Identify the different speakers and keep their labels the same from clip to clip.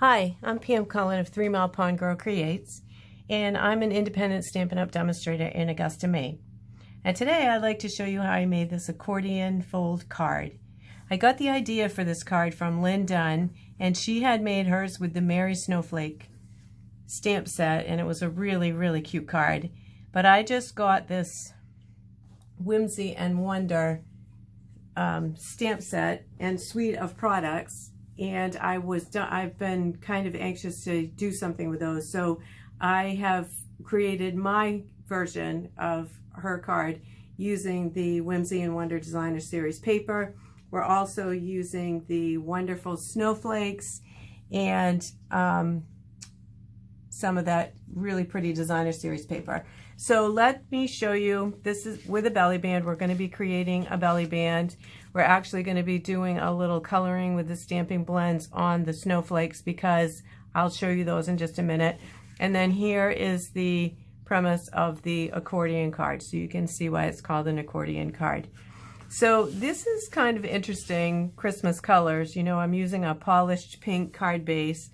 Speaker 1: Hi, I'm Pam Cullen of 3 Mile Pond Girl Creates, and I'm an independent Stampin' Up! Demonstrator in Augusta, ME. And today I'd like to show you how I made this accordion fold card. I got the idea for this card from Lynn Dunn, and she had made hers with the Merry Snowflake stamp set, and it was a really, really cute card. But I just got this Whimsy and Wonder stamp set and suite of products, and I've been kind of anxious to do something with those, so I have created my version of her card using the Whimsy and Wonder Designer Series paper. We're also using the wonderful snowflakes and some of that really pretty Designer Series paper. So let me show you, this is with a belly band. We're going to be creating a belly band. We're actually going to be doing a little coloring with the stamping blends on the snowflakes, because I'll show you those in just a minute. And then here is the premise of the accordion card, so you can see why it's called an accordion card. So this is kind of interesting Christmas colors. You know, I'm using a polished pink card base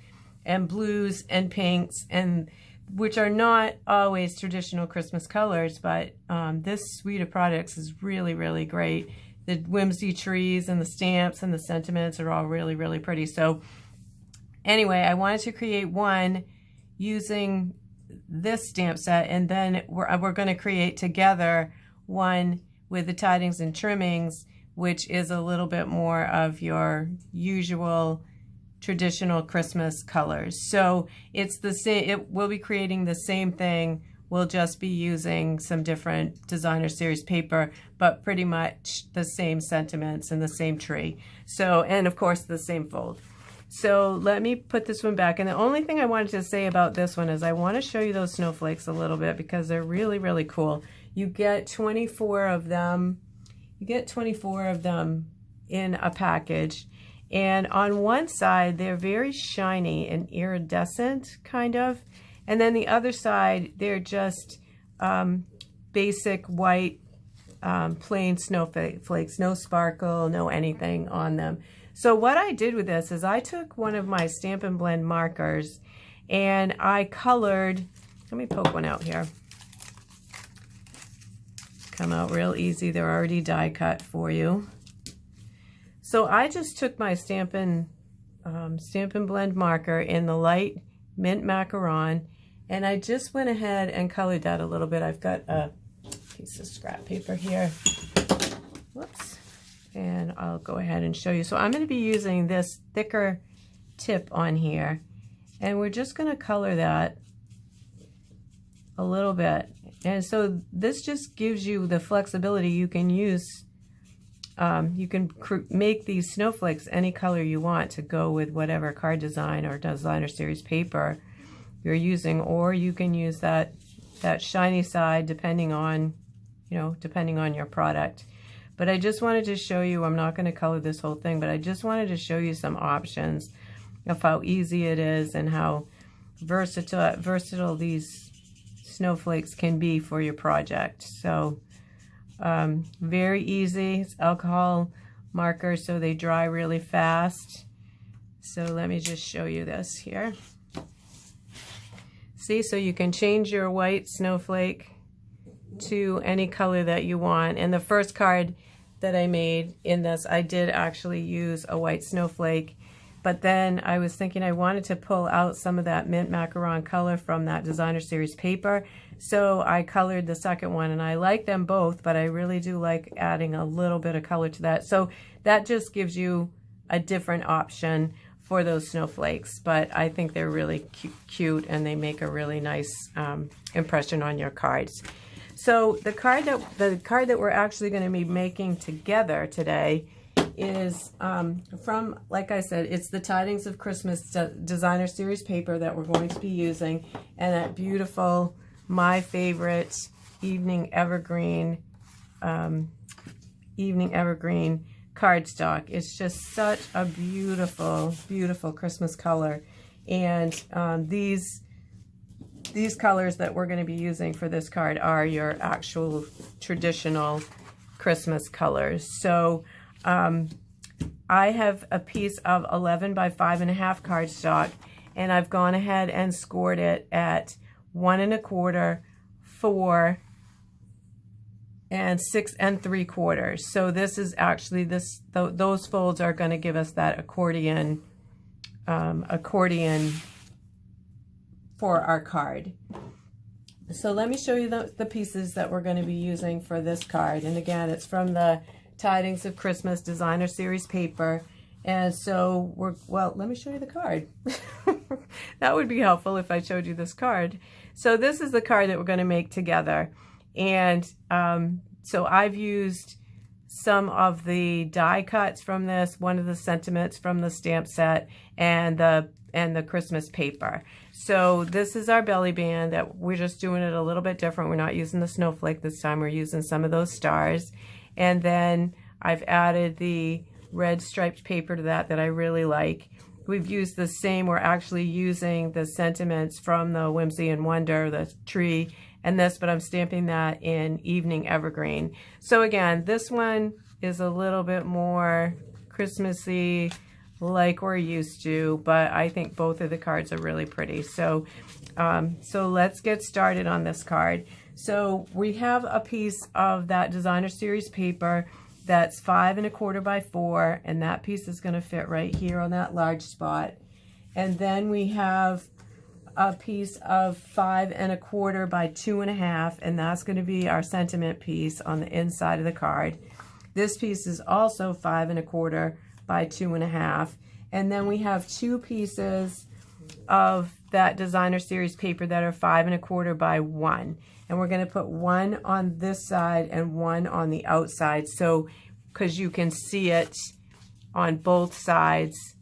Speaker 1: and blues and pinks, and which are not always traditional Christmas colors, but this suite of products is really, really great. The whimsy trees and the stamps and the sentiments are all really, really pretty. So anyway, I wanted to create one using this stamp set, and then we're going to create together one with the Tidings and trimmings, which is a little bit more of your usual traditional Christmas colors. So it's the same, we'll be creating the same thing. We'll just be using some different Designer Series paper, but pretty much the same sentiments and the same tree. So, and of course the same fold. So let me put this one back. And the only thing I wanted to say about this one is I want to show you those snowflakes a little bit, because they're really, really cool. You get 24 of them. You get 24 of them in a package. And on one side, they're very shiny and iridescent, kind of. And then the other side, they're just basic white, plain snowflakes, no sparkle, no anything on them. So what I did with this is I took one of my Stampin' Blend markers and I colored, let me poke one out here. Come out real easy, they're already die cut for you. So I just took my Stampin' Blend marker in the light mint macaron, and I just went ahead and colored that a little bit. I've got a piece of scrap paper here. Whoops. And I'll go ahead and show you. So I'm going to be using this thicker tip on here, and we're just going to color that a little bit. And so this just gives you the flexibility. You can use you can make these snowflakes any color you want to go with whatever card design or Designer Series paper you're using, or you can use that shiny side depending on, depending on your product. But I just wanted to show you, I'm not going to color this whole thing, but I just wanted to show you some options of how easy it is and how versatile these snowflakes can be for your project. So very easy. It's alcohol markers, so they dry really fast. So let me just show you this here. See, so you can change your white snowflake to any color that you want. And the first card that I made in this, I did actually use a white snowflake, but then I was thinking I wanted to pull out some of that mint macaron color from that Designer Series paper. So I colored the second one, and I like them both, but I really do like adding a little bit of color to that. So that just gives you a different option for those snowflakes, but I think they're really cute and they make a really nice impression on your cards. So the card that we're actually going to be making together today is from, like I said, it's the Tidings of Christmas Designer Series paper that we're going to be using, and that beautiful, my favorite evening evergreen cardstock. It's just such a beautiful, beautiful Christmas color. And these colors that we're going to be using for this card are your actual traditional Christmas colors. So I have a piece of 11 by 5.5 cardstock, and I've gone ahead and scored it at 1 1/4, 4, and 6 3/4. So this is actually those folds are going to give us that accordion for our card. So let me show you the pieces that we're going to be using for this card. And again, it's from the Tidings of Christmas Designer Series paper. And so well, let me show you the card. That would be helpful if I showed you this card. So this is the card that we're going to make together. And so I've used some of the die cuts from this, one of the sentiments from the stamp set, and the Christmas paper. So this is our belly band that we're just doing it a little bit different. We're not using the snowflake this time. We're using some of those stars. And then I've added the red striped paper to that I really like. We've used the same, we're actually using the sentiments from the Whimsy and Wonder, the tree, and this, but I'm stamping that in Evening Evergreen. So again, this one is a little bit more Christmassy, like we're used to, but I think both of the cards are really pretty. So, so let's get started on this card. So we have a piece of that Designer Series paper that's 5 1/4 by 4, and that piece is going to fit right here on that large spot. And then we have a piece of 5 1/4 by 2 1/2, and that's going to be our sentiment piece on the inside of the card. This piece is also 5 1/4 by 2 1/2. And then we have 2 pieces of that Designer Series paper that are 5 1/4 by 1. And we're going to put one on this side and one on the outside, so because you can see it on both sides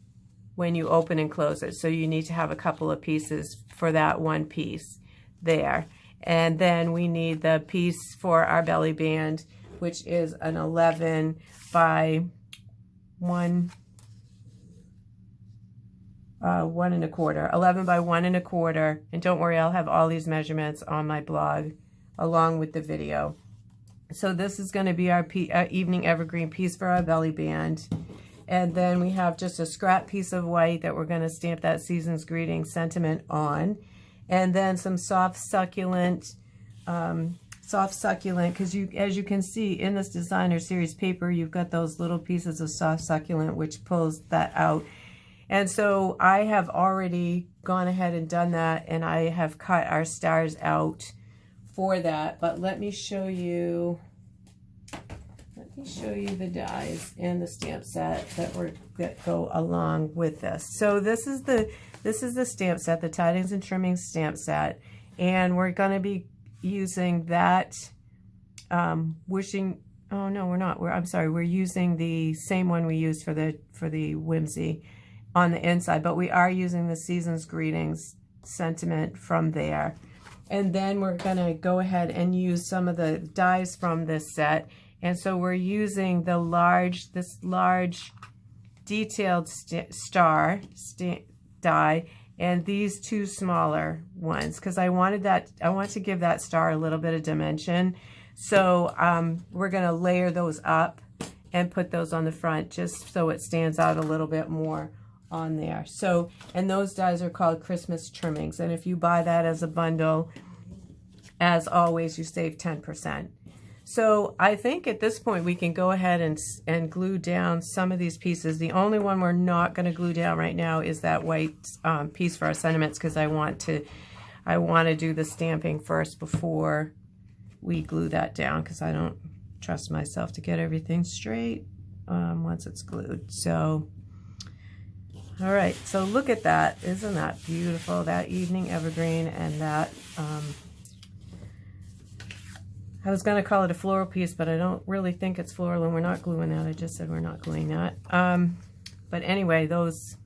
Speaker 1: when you open and close it. So you need to have a couple of pieces for that one piece there. And then we need the piece for our belly band, which is an 11 by 1 1/4, 11 by 1 1/4, and don't worry, I'll have all these measurements on my blog along with the video. So this is going to be our Evening Evergreen piece for our belly band, and then we have just a scrap piece of white that we're going to stamp that Season's Greeting sentiment on, and then some soft succulent, because as you can see in this Designer Series paper, you've got those little pieces of soft succulent which pulls that out. And so I have already gone ahead and done that, and I have cut our stars out for that. But let me show you the dies and the stamp set that go along with this. So this is the stamp set, the Tidings and Trimmings stamp set, and we're going to be using that oh no, we're not. I'm sorry, we're using the same one we used for the Whimsy on the inside, but we are using the Season's Greetings sentiment from there. And then we're going to go ahead and use some of the dies from this set. And so we're using this large detailed star die, and these 2 smaller ones, because I want to give that star a little bit of dimension. So we're going to layer those up and put those on the front just so it stands out a little bit more on there. So, and those dies are called Christmas Trimmings, and if you buy that as a bundle, as always, you save 10%. So I think at this point we can go ahead and glue down some of these pieces. The only one we're not going to glue down right now is that white piece for our sentiments, because I want to do the stamping first before we glue that down, because I don't trust myself to get everything straight once it's glued. So all right, so look at that. Isn't that beautiful? That Evening Evergreen, and that, I was going to call it a floral piece, but I don't really think it's floral, and we're not gluing that. I just said we're not gluing that. But anyway, those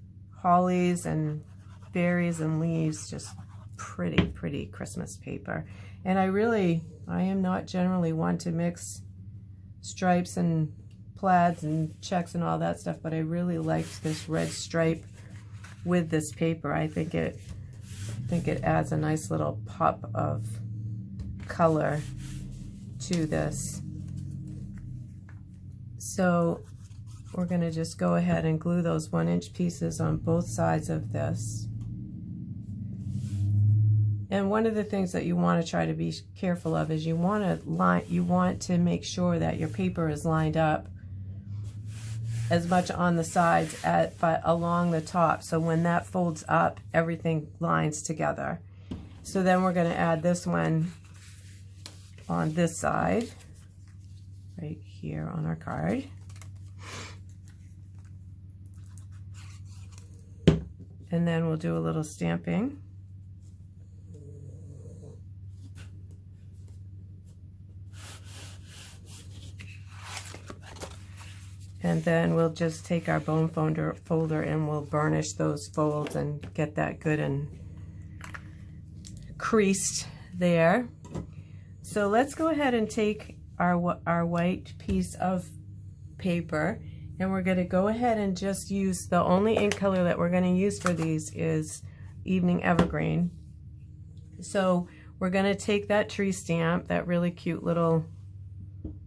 Speaker 1: hollies and berries and leaves, just pretty, pretty Christmas paper. And I am not generally one to mix stripes and plaids and checks and all that stuff, but I really liked this red stripe with this paper. I think it adds a nice little pop of color to this. So we're going to just go ahead and glue those 1-inch pieces on both sides of this. And one of the things that you want to try to be careful of is you want to make sure that your paper is lined up as much on the sides but along the top. So when that folds up, everything lines together. So then we're going to add this one on this side, right here on our card. And then we'll do a little stamping. And then we'll just take our bone folder and we'll burnish those folds and get that good and creased there. So let's go ahead and take our white piece of paper, and we're going to go ahead and just use the only ink color that we're going to use for these is Evening Evergreen. So we're going to take that tree stamp, that really cute little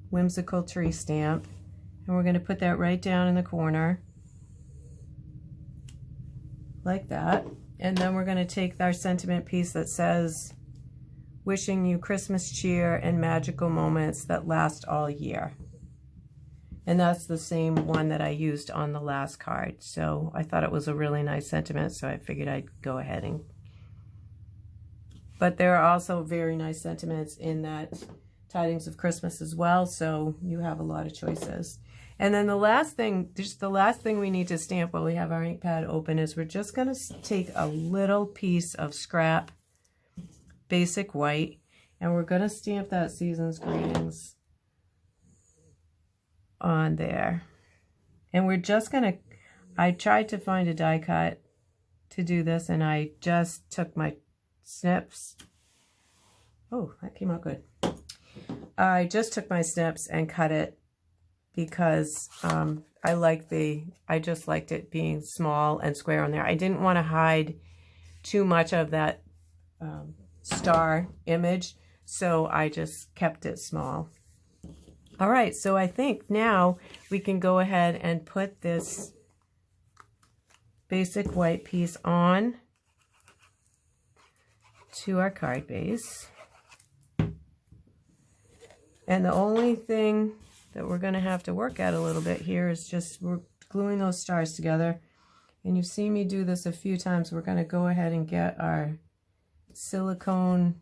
Speaker 1: whimsical tree stamp, and we're going to put that right down in the corner like that. And then we're going to take our sentiment piece that says, "Wishing you Christmas cheer and magical moments that last all year." And that's the same one that I used on the last card. So I thought it was a really nice sentiment, so I figured I'd go ahead and... But there are also very nice sentiments in that Tidings of Christmas as well, so you have a lot of choices. And then the last thing, just the last thing we need to stamp while we have our ink pad open is we're just going to take a little piece of scrap basic white, and we're going to stamp that Season's Greetings on there. And we're just going to, I tried to find a die cut to do this, and I just took my snips. Oh, that came out good. I just took my snips and cut it because I just liked it being small and square on there. I didn't want to hide too much of that star image, so I just kept it small. All right, so I think now we can go ahead and put this basic white piece on to our card base. And the only thing that we're going to have to work at a little bit here is just we're gluing those stars together. And you've seen me do this a few times. We're going to go ahead and get our silicone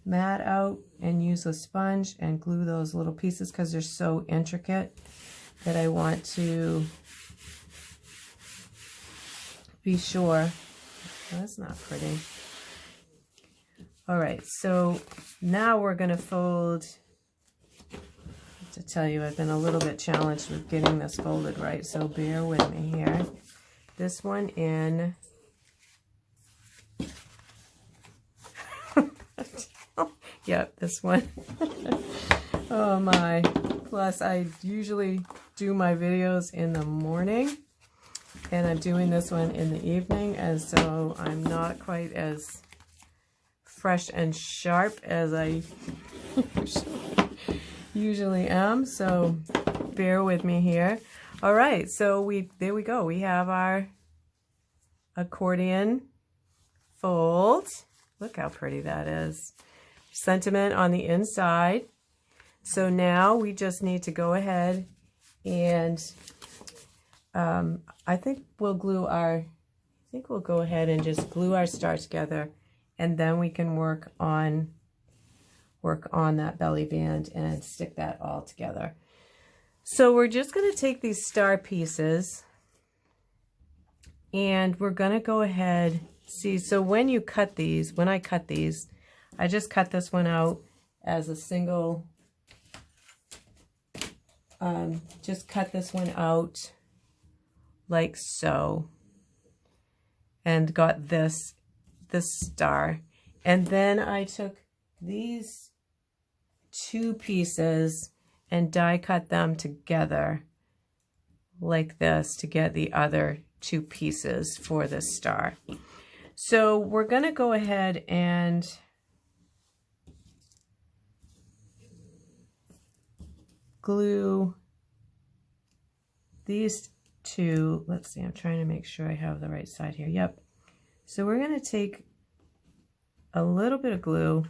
Speaker 1: mat out and use a sponge and glue those little pieces because they're so intricate that I want to be sure. Oh, that's not pretty. All right, so now we're going to fold. To tell you, I've been a little bit challenged with getting this folded right, so bear with me here. This one in. Yep, this one. Oh my. Plus, I usually do my videos in the morning, and I'm doing this one in the evening, and so I'm not quite as fresh and sharp as I usually am, so bear with me here. All right, so there we go. We have our accordion fold. Look how pretty that is. Sentiment on the inside. So now we just need to go ahead and I think we'll go ahead and just glue our stars together, and then we can work on that belly band and stick that all together. So we're just going to take these star pieces and we're going to go ahead, see, so when I cut these, I just cut this one out as a single, just cut this one out like so, and got this star. And then I took these two pieces and die cut them together like this to get the other two pieces for this star. So we're going to go ahead and glue these two. Let's see, I'm trying to make sure I have the right side here. Yep. So we're going to take a little bit of glue,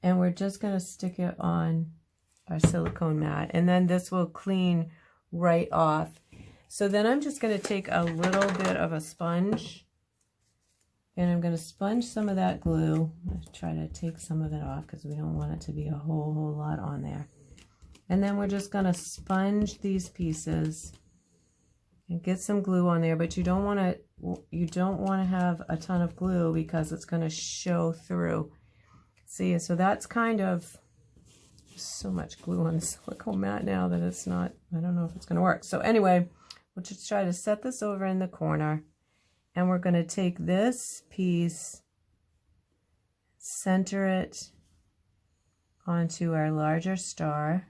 Speaker 1: and we're just going to stick it on our silicone mat, and then this will clean right off. So then I'm just going to take a little bit of a sponge, and I'm going to sponge some of that glue. Let's try to take some of it off because we don't want it to be a whole lot on there. And then we're just going to sponge these pieces and get some glue on there, but you don't want to have a ton of glue because it's going to show through. See, so that's kind of so much glue on the silicone mat now that it's not, I don't know if it's going to work. So anyway, we'll just try to set this over in the corner, and we're going to take this piece, center it onto our larger star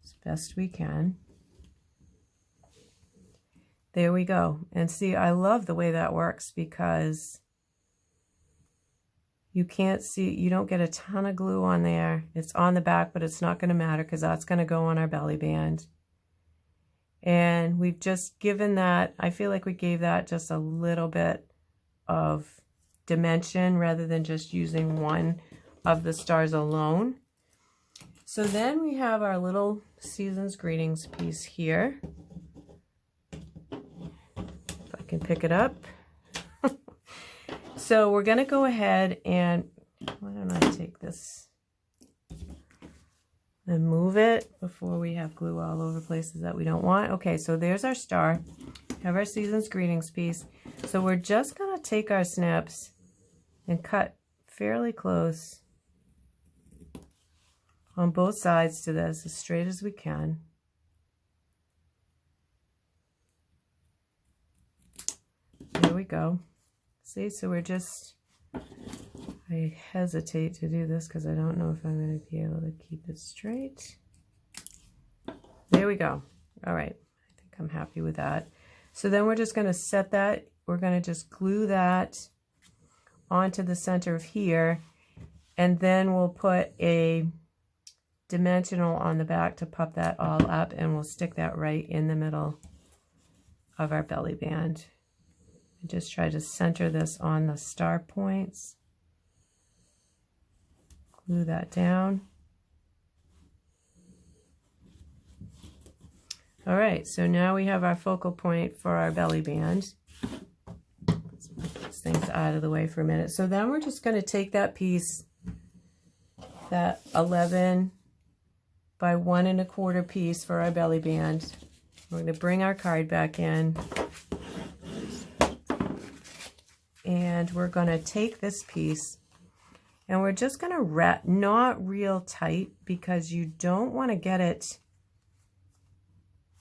Speaker 1: as best we can. There we go. And see, I love the way that works because you can't see, you don't get a ton of glue on there. It's on the back, but it's not going to matter because that's going to go on our belly band. And we've just given that, I feel like we gave that just a little bit of dimension rather than just using one of the stars alone. So then we have our little Season's Greetings piece here. If I can pick it up. So we're going to go ahead and, why don't I take this and move it before we have glue all over places that we don't want. Okay, so there's our star. Have our Season's Greetings piece. So we're just going to take our snips and cut fairly close on both sides to this, as straight as we can. There we go. See, so we're just, I hesitate to do this because I don't know if I'm going to be able to keep it straight. There we go. All right, I think I'm happy with that. So then we're just going to set that, we're going to just glue that onto the center of here, and then we'll put a dimensional on the back to puff that all up, and we'll stick that right in the middle of our belly band. And just try to center this on the star points. Glue that down. All right, so now we have our focal point for our belly band. Let's put these things out of the way for a minute. So then we're just going to take that piece, that 11 by 1 1/4 piece for our belly band. We're going to bring our card back in. And we're going to take this piece and we're just going to wrap, not real tight because you don't want to get it,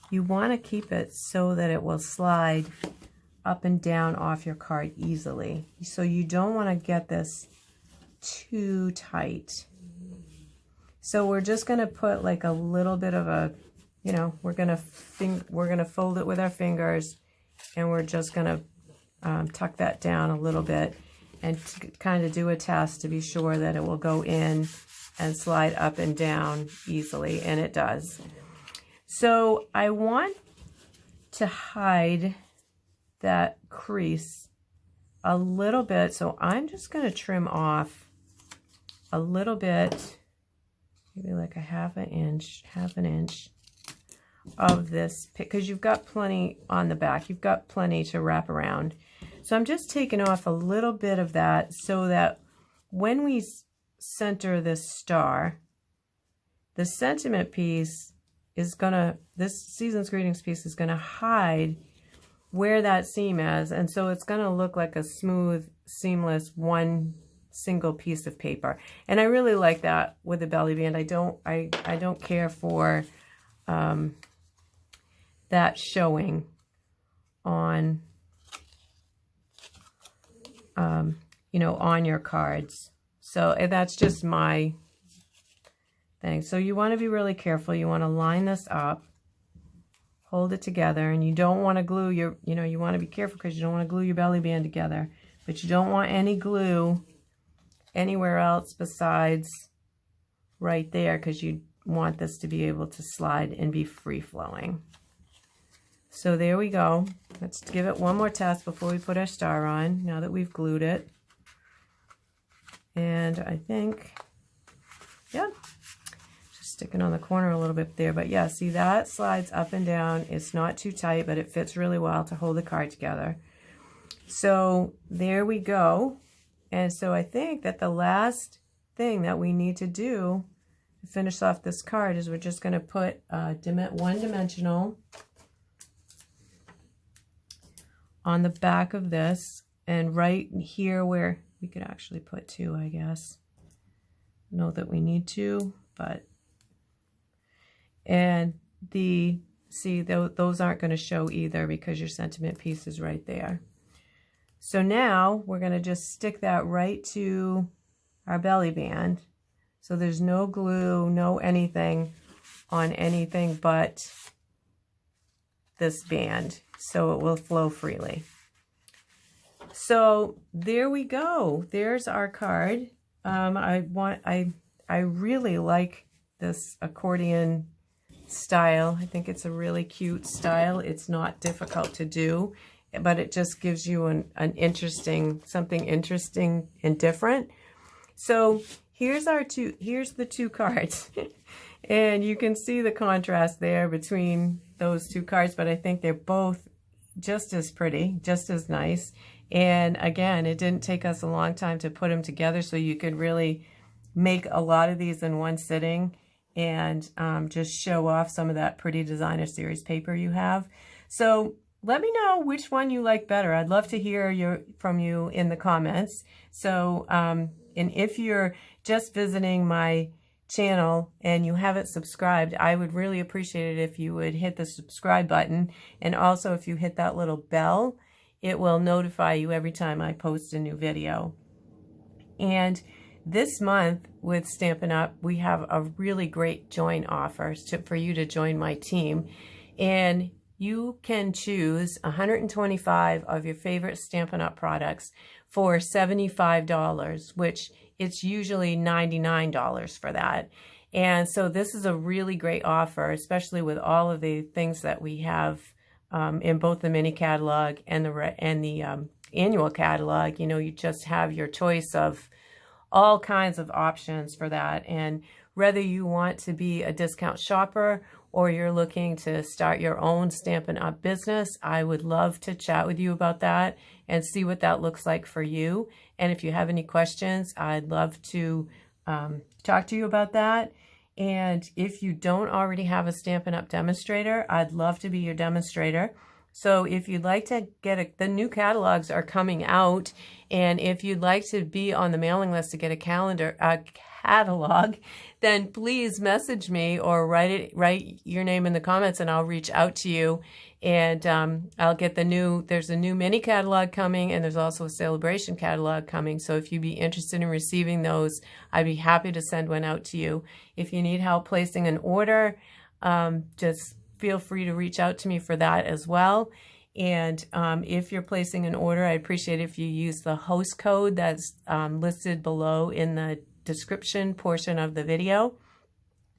Speaker 1: you want to keep it so that it will slide up and down off your card easily. So you don't want to get this too tight. So we're just going to put like a little bit of a, you know, we're going to fold it with our fingers, and we're just going to tuck that down a little bit and kind of do a test to be sure that it will go in and slide up and down easily, and it does. So I want to hide that crease a little bit, so I'm just going to trim off a little bit, maybe like a half an inch of this, because you've got plenty on the back, you've got plenty to wrap around. So I'm just taking off a little bit of that so that when we center this star, the sentiment piece is gonna, this Season's Greetings piece is gonna hide where that seam is, and so it's gonna look like a smooth, seamless one single piece of paper. And I really like that with the belly band. I don't care for that showing on you know, on your cards. So that's just my thing. So you want to be really careful. You want to line this up, hold it together, and you don't want to glue your, you know, you want to be careful because you don't want to glue your belly band together, but you don't want any glue anywhere else besides right there because you want this to be able to slide and be free flowing. So there we go. Let's give it one more test before we put our star on, now that we've glued it. And I think, yeah, just sticking on the corner a little bit there. But yeah, see, that slides up and down. It's not too tight, but it fits really well to hold the card together. So there we go. And so I think that the last thing that we need to do to finish off this card is we're just going to put one dimensional on the back of this, and right here where we could actually put two, I guess. Know that we need to, but, and see, those aren't going to show either because your sentiment piece is right there. So now we're going to just stick that right to our belly band. So there's no glue, no anything on anything but this band, so it will flow freely. So there we go. There's our card. I really like this accordion style. I think it's a really cute style. It's not difficult to do, but it just gives you something interesting and different. So here's the two cards. And you can see the contrast there between those two cards, but I think they're both just as pretty, just as nice. And again, it didn't take us a long time to put them together, so you could really make a lot of these in one sitting and just show off some of that pretty designer series paper you have. So let me know which one you like better. I'd love to hear from you in the comments. So, and if you're just visiting my channel and you haven't subscribed, I would really appreciate it if you would hit the subscribe button. And also if you hit that little bell, it will notify you every time I post a new video. And this month with Stampin' Up, we have a really great join offer for you to join my team. And you can choose 125 of your favorite Stampin' Up products for $75, which it's usually $99 for that. And so this is a really great offer, especially with all of the things that we have in both the mini catalog and the annual catalog. You know, you just have your choice of all kinds of options for that. And whether you want to be a discount shopper or you're looking to start your own Stampin' Up business, I would love to chat with you about that and see what that looks like for you. And if you have any questions, I'd love to talk to you about that. And if you don't already have a Stampin' Up demonstrator, I'd love to be your demonstrator. So if you'd like to get the new catalogs are coming out, and if you'd like to be on the mailing list to get a catalog, then please message me or write your name in the comments and I'll reach out to you. And I'll get there's a new mini catalog coming, and there's also a celebration catalog coming. So if you'd be interested in receiving those, I'd be happy to send one out to you. If you need help placing an order, just feel free to reach out to me for that as well. And if you're placing an order, I appreciate it if you use the host code that's listed below in the description portion of the video.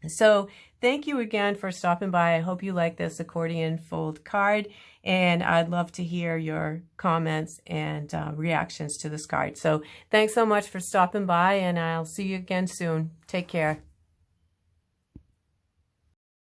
Speaker 1: So thank you again for stopping by. I hope you like this accordion fold card, and I'd love to hear your comments and reactions to this card. So thanks so much for stopping by, and I'll see you again soon. Take care.